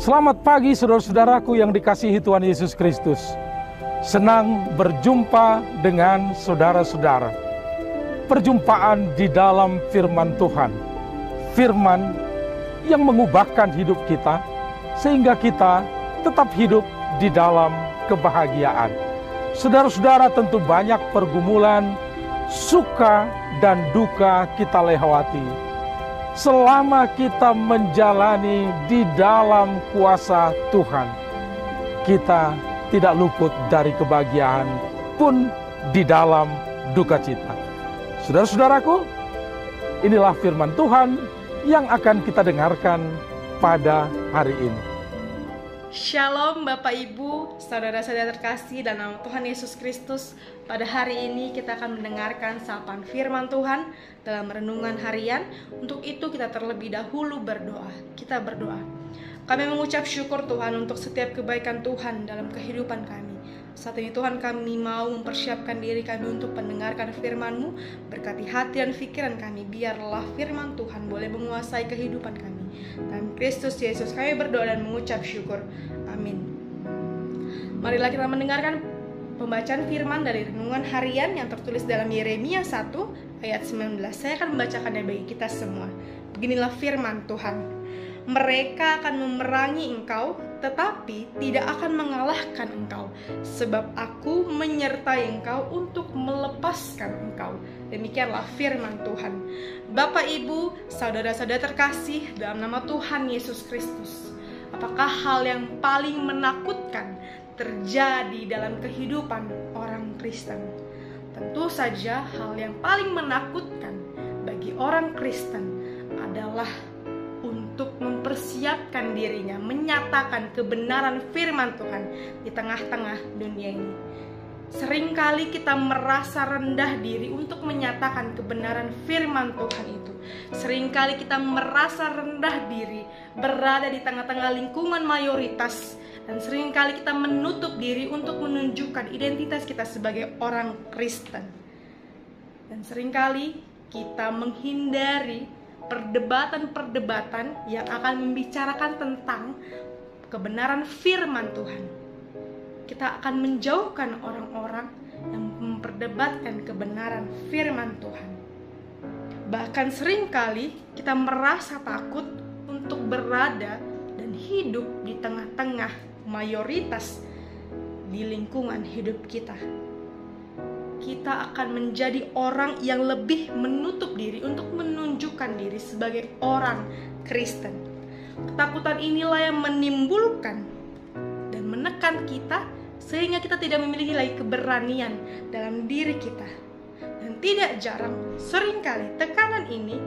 Selamat pagi saudara-saudaraku yang dikasihi Tuhan Yesus Kristus. Senang berjumpa dengan saudara-saudara. Perjumpaan di dalam firman Tuhan. Firman yang mengubahkan hidup kita sehingga kita tetap hidup di dalam kebahagiaan. Saudara-saudara, tentu banyak pergumulan, suka dan duka kita lewati. Selama kita menjalani di dalam kuasa Tuhan, kita tidak luput dari kebahagiaan pun di dalam duka cita. Saudara-saudaraku, inilah firman Tuhan yang akan kita dengarkan pada hari ini. Shalom Bapak Ibu, saudara-saudara terkasih dalam nama Tuhan Yesus Kristus. Pada hari ini kita akan mendengarkan sapaan firman Tuhan dalam renungan harian. Untuk itu kita terlebih dahulu berdoa. Kita berdoa. Kami mengucap syukur Tuhan untuk setiap kebaikan Tuhan dalam kehidupan kami. Saat ini Tuhan, kami mau mempersiapkan diri kami untuk mendengarkan firman-Mu. Berkati hati dan pikiran kami, biarlah firman Tuhan boleh menguasai kehidupan kami. Dalam Kristus Yesus kami berdoa dan mengucap syukur. Amin. Marilah kita mendengarkan pembacaan firman dari renungan harian yang tertulis dalam Yeremia 1 ayat 19. Saya akan membacakannya bagi kita semua. Beginilah firman Tuhan. Mereka akan memerangi engkau, tetapi tidak akan mengalahkan engkau, sebab aku menyertai engkau untuk melepaskan engkau. Demikianlah firman Tuhan. Bapak, Ibu, saudara-saudara terkasih dalam nama Tuhan Yesus Kristus, apakah hal yang paling menakutkan terjadi dalam kehidupan orang Kristen? Tentu saja hal yang paling menakutkan bagi orang Kristen adalah untuk mempersiapkan dirinya menyatakan kebenaran firman Tuhan di tengah-tengah dunia ini. Seringkali kita merasa rendah diri untuk menyatakan kebenaran firman Tuhan itu. Seringkali kita merasa rendah diri berada di tengah-tengah lingkungan mayoritas, dan seringkali kita menutup diri untuk menunjukkan identitas kita sebagai orang Kristen. Dan seringkali kita menghindari perdebatan-perdebatan yang akan membicarakan tentang kebenaran firman Tuhan. Kita akan menjauhkan orang-orang yang memperdebatkan kebenaran firman Tuhan. Bahkan seringkali kita merasa takut untuk berada dan hidup di tengah-tengah mayoritas di lingkungan hidup kita. Kita akan menjadi orang yang lebih menutup diri untuk menunjukkan diri sebagai orang Kristen. Ketakutan inilah yang menimbulkan dan menekan kita sehingga kita tidak memiliki lagi keberanian dalam diri kita. Dan tidak jarang, seringkali tekanan ini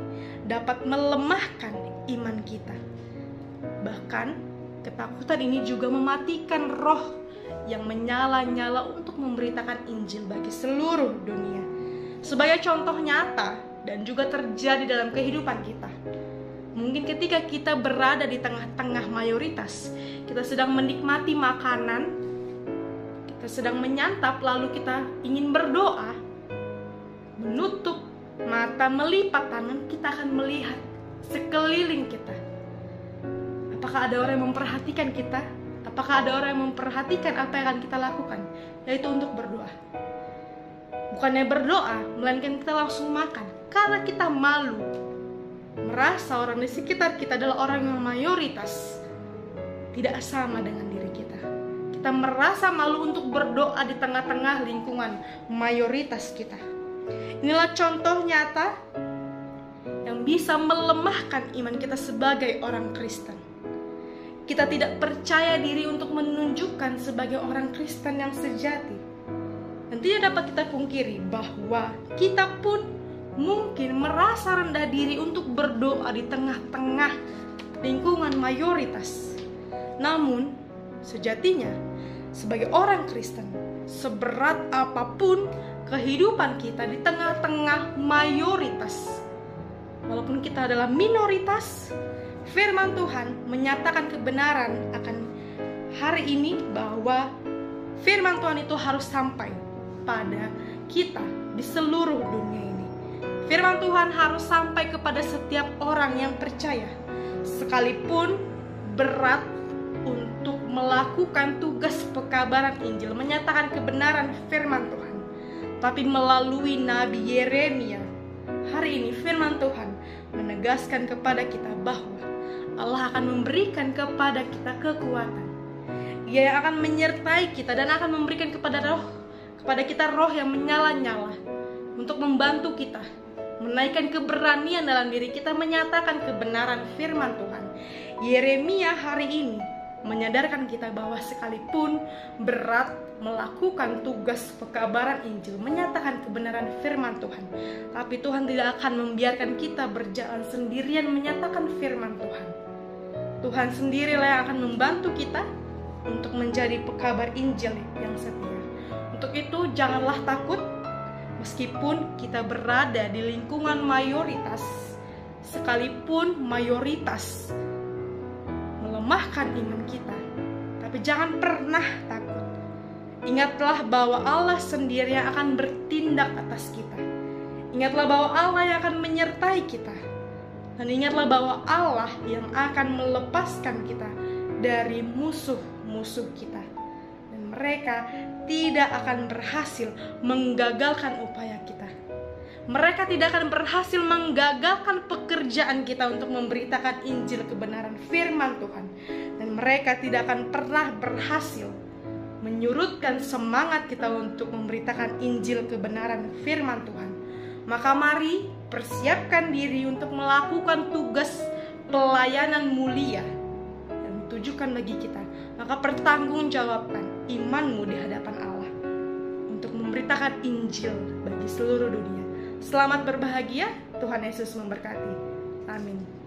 dapat melemahkan iman kita. Bahkan ketakutan ini juga mematikan roh yang menyala-nyala untuk memberitakan Injil bagi seluruh dunia. Sebagai contoh nyata dan juga terjadi dalam kehidupan kita. Mungkin ketika kita berada di tengah-tengah mayoritas, kita sedang menikmati makanan, kita sedang menyantap, lalu kita ingin berdoa, menutup mata, melipat tangan, kita akan melihat sekeliling kita. Apakah ada orang yang memperhatikan kita? Apakah ada orang yang memperhatikan apa yang akan kita lakukan? Yaitu untuk berdoa. Bukannya berdoa, melainkan kita langsung makan. Karena kita malu, merasa orang di sekitar kita adalah orang yang mayoritas, tidak sama dengan diri kita. Kita merasa malu untuk berdoa di tengah-tengah lingkungan mayoritas kita. Inilah contoh nyata yang bisa melemahkan iman kita sebagai orang Kristen. Kita tidak percaya diri untuk menunjukkan sebagai orang Kristen yang sejati. Dan tidak dapat kita pungkiri bahwa kita pun mungkin merasa rendah diri untuk berdoa di tengah-tengah lingkungan mayoritas. Namun, sejatinya sebagai orang Kristen, seberat apapun kehidupan kita di tengah-tengah mayoritas, walaupun kita adalah minoritas, firman Tuhan menyatakan kebenaran akan hari ini bahwa firman Tuhan itu harus sampai pada kita di seluruh dunia ini. Firman Tuhan harus sampai kepada setiap orang yang percaya, sekalipun berat untuk melakukan tugas pekabaran Injil, menyatakan kebenaran firman Tuhan. Tapi melalui Nabi Yeremia, hari ini firman Tuhan menegaskan kepada kita bahwa Allah akan memberikan kepada kita kekuatan. Dia yang akan menyertai kita dan akan memberikan kepada kita roh yang menyala-nyala untuk membantu kita, menaikkan keberanian dalam diri kita menyatakan kebenaran firman Tuhan. Yeremia hari ini menyadarkan kita bahwa sekalipun berat melakukan tugas pekabaran Injil, menyatakan kebenaran firman Tuhan, tapi Tuhan tidak akan membiarkan kita berjalan sendirian menyatakan firman Tuhan. Tuhan sendirilah yang akan membantu kita untuk menjadi pekabar Injil yang setia. Untuk itu janganlah takut, meskipun kita berada di lingkungan mayoritas, sekalipun mayoritas melemahkan iman kita, tapi jangan pernah takut. Ingatlah bahwa Allah sendiri yang akan bertindak atas kita. Ingatlah bahwa Allah yang akan menyertai kita. Dan ingatlah bahwa Allah yang akan melepaskan kita dari musuh-musuh kita. Dan mereka tidak akan berhasil menggagalkan upaya kita. Mereka tidak akan berhasil menggagalkan pekerjaan kita untuk memberitakan Injil kebenaran firman Tuhan. Dan mereka tidak akan pernah berhasil menyurutkan semangat kita untuk memberitakan Injil kebenaran firman Tuhan. Maka mari persiapkan diri untuk melakukan tugas pelayanan mulia yang ditujukan bagi kita. Maka pertanggungjawabkan imanmu di hadapan Allah untuk memberitakan Injil bagi seluruh dunia. Selamat berbahagia, Tuhan Yesus memberkati. Amin.